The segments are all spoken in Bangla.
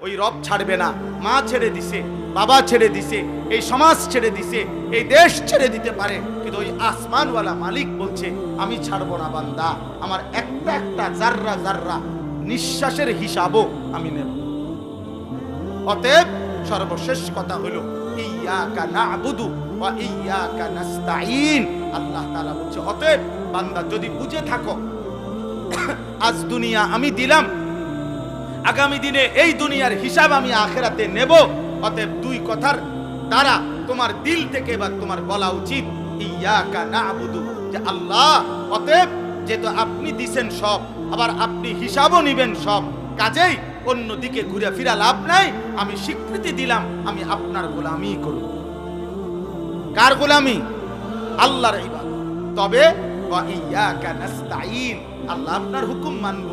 ওই রব ছাড়বে না। মা ছেড়ে দিছে, বাবা ছেড়ে দিছে, এই সমাজ ছেড়ে দিছে, এই দেশ ছেড়ে দিতে পারে, কিন্তু ওই আসমানওয়ালা মালিক বলছে আমি ছাড়বো না বান্দা, আমার একটা একটা জাররা জাররা নিঃশ্বাসের হিসাবও আমি নেব। অতএব সর্বশেষ কথা হলো ইয়াকা না'বুদু ওয়া ইয়াকা নাস্তাঈন। আল্লাহ তাআলা বলছে অতএব বান্দা যদি বুঝে থাকো আজ দুনিয়া আমি দিলাম, আগামী দিনে এই দুনিয়ার হিসাব আমি আখিরাতে নেব, অতএব দুই কথার দ্বারা তোমার দিল থেকে এবার তোমার বলা উচিত ইয়াকা না'বুদু, যে আল্লাহ অতএব যেহেতু আপনি দিছেন সব, আবার আপনি হিসাবও নিবেন সব, কাজেই অন্যদিকে ঘুরে ফিরা লাভ নাই, আমি স্বীকৃতি দিলাম আমি আপনার গোলামি করব। কার গোলামি? আল্লাহর ইবাদত। তবে ওয়া ইয়াকা নাস্তাঈন, আল্লাহ আপনার হুকুম মানব,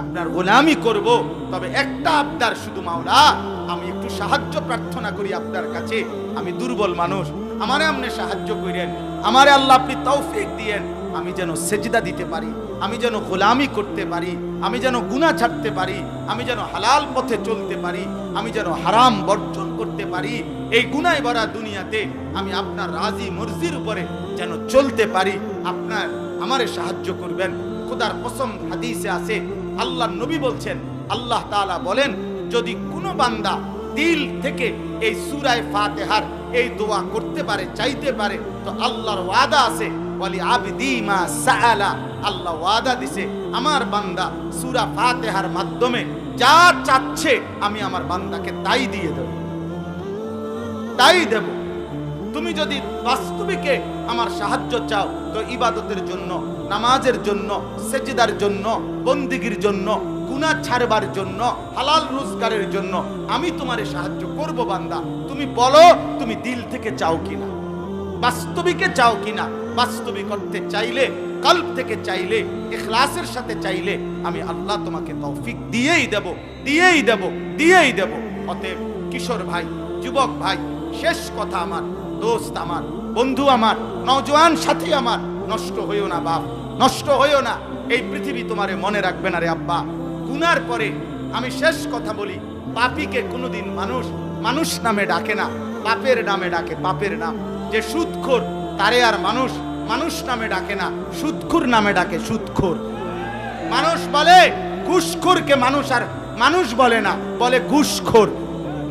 আপনার গোলামি করব, তবে একটা আবদার শুধু মাওলা, আমি একটু সাহায্য প্রার্থনা করি আপনার কাছে, আমি দুর্বল মানুষ, আমারে আপনি সাহায্য করেন, আমারে আল্লাহ আপনি তৌফিক দিয়েন, আমি যেন সেজদা দিতে পারি, আমি যেন গোলামি করতে পারি, আমি যেন গুনাহ ছাড়তে পারি, আমি যেন হালাল পথে চলতে পারি, আমি যেন হারাম বর্জন করতে পারি, এই গুনাহ ভরা দুনিয়াতে আমি আপনার রাজি মর্জির উপরে যেন চলতে পারি, আপনার আমারে সাহায্য করবেন। খোদার কসম হাদিসে আছে, আল্লাহর নবী বলছেন, আল্লাহ তাআলা বলেন যদি কোনো বান্দা দিল থেকে এই সূরা ফাতিহার এই দোয়া করতে পারে, চাইতে পারে, তো আল্লাহর ওয়াদা আছে ওয়ালি আবদি মা সাআলা, আল্লাহ ওয়াদা দিছে আমার বান্দা সূরা ফাতিহার মাধ্যমে যা চাচ্ছে আমি আমার বান্দাকে তাই দিয়ে দেব, তাই দেব। তুমি যদি বাস্তবিকে আমার সাহায্য চাও তো ইবাদতের জন্য, নামাজের জন্য, সেজদার জন্য, বন্দিগির জন্য, গুনাহ ছাড়বার জন্য, হালাল রোজগারের জন্য আমি তোমারে সাহায্য করব বান্দা। তুমি বলো তুমি দিল থেকে চাও কিনা, বাস্তবিকে চাও কিনা। বাস্তবিক করতে চাইলে, কলব থেকে চাইলে, ইখলাসের সাথে চাইলে আমি আল্লাহ তোমাকে তৌফিক দিয়েই দেব, দিয়েই দেব, দিয়েই দেব। অতএব কিশোর ভাই, যুবক ভাই, শেষ কথা আমার, দোস্ত আমার, বন্ধু আমার, নওজোয়ান সাথী আমার, নষ্ট হইও না বাপ, নষ্ট হইও না। এই পৃথিবী তোমারে মনে রাখবে না রে আব্বা। গুনার পরে আমি শেষ কথা বলি, পাপীকে কোনোদিন মানুষ মানুষ নামে ডাকে না, পাপের নামে ডাকে, পাপের নাম। যে সুদখোর তারে আর মানুষ মানুষ নামে ডাকে না, সুদখোর নামে ডাকে, সুদখোর। মানুষ বলে ঘুষখোরকে মানুষ আর মানুষ বলে না, বলে ঘুষখোর।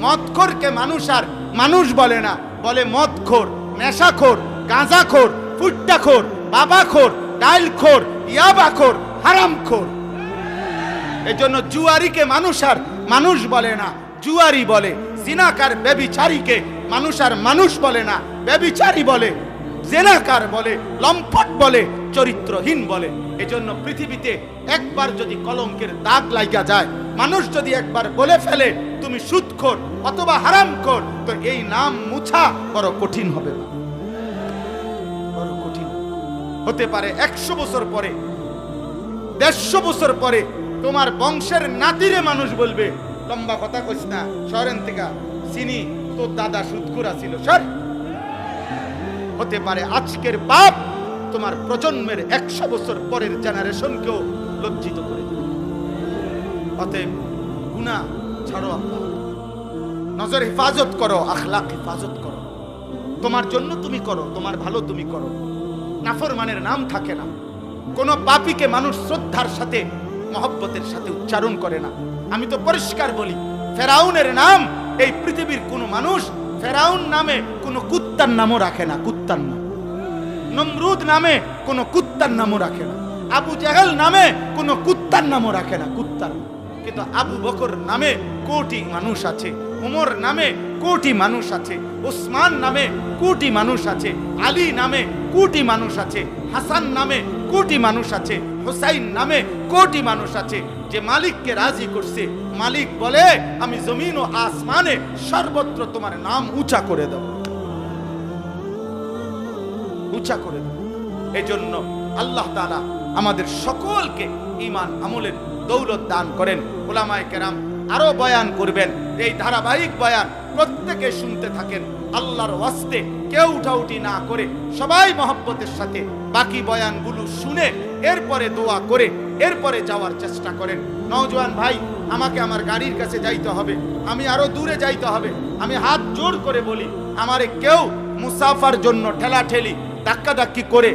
মদখোরকে মানুষ আর মানুষ বলে না, বলে মদখোর, নেশাখোর, গাঁজাখোর, ফুট্টাখোর, বাবাখোর, ডাইলখোর, ইয়াবাখোর, হারামখোর। এজন্য জুয়ারিকে মানুষ আর মানুষ বলে না, জুয়ারি বলে। জিনাকার ব্যভিচারীকে মানুষ আর মানুষ বলে না, ব্যভিচারী বলে, জেনাকার বলে, লম্পট বলে, চরিত্রহীন বলে। এজন্য পৃথিবীতে একবার যদি কলঙ্কের দাগ লাগা যায়, মানুষ যদি একবার বলে ফেলে তুমি সুদখোর অথবা হারামখোর, তো এই নাম মুছা বড় কঠিন হবে, বড় কঠিন হতে পারে। 100 বছর পরে, 150 বছর পরে তোমার বংশের নাতিরে মানুষ বলবে, লম্বা কথা কইস না, শহরের থেকে চিনি তোর দাদা সুদখোর ছিল, সর। হতে পারে আজকের বাপ তোমার প্রজন্মের 100 বছর পরের জেনারেশনকেও লজ্জিত করে দেবে। অতএব গুনাহ ছাড়ো আল্লাহ, নজর হেফাজত করো, আখলাক হেফাজত করো, তোমার জন্য তুমি করো, তোমার ভালো তুমি করো। নাফরমানের নাম থাকে না। কোন পাপীকে মানুষ শ্রদ্ধার সাথে, মহব্বতের সাথে উচ্চারণ করে না। আমি তো পরিষ্কার বলি, ফেরাউনের নাম এই পৃথিবীর কোন মানুষ ফেরাউন নামে কোন কুত্তার নামও রাখে না, কুত্তার নাম। নমরুদ নামে কোন কুত্তার নামও রাখে না, আবু জাহেল নামে কোন কুত্তার নামও রাখে না, কুত্তার। কিন্তু আবু বকর নামে কোটি মানুষ আছে, উমর নামে কোটি মানুষ আছে, উসমান নামে কোটি মানুষ আছে, আলী নামে কোটি মানুষ আছে, হাসান নামে কোটি মানুষ আছে, হুসাইন নামে কোটি মানুষ আছে। যে মালিককে রাজি করছে, মালিক বলে আমি জমিন ও আসমানে সর্বত্র তোমার নাম উঁচা করে দেব, উঁচা করে দেব। এজন্য আল্লাহ তাআলা আমাদের সকলকে ঈমান আমলের দৌলত দান করেন। উলামায়ে কেরাম আরো বয়ান করবেন, এই ধারাবাহিক বয়ান প্রত্যেকে শুনতে থাকেন। আল্লাহর ওয়াস্তে কেউ উঠাউঠি না করে সবাই মহব্বতের সাথে বাকি বয়ানগুলো শুনে এরপরে দোয়া করে এরপরে যাওয়ার চেষ্টা করেন। নওজোয়ান ভাই, আমাকে আমার গাড়ির কাছে যাইতে হবে, আমি আরো দূরে যাইতে হবে। আমি হাত জোর করে বলি, আমারে কেউ মুসাফার জন্য ঠেলাঠেলি ধাক্কাধাক্কি করে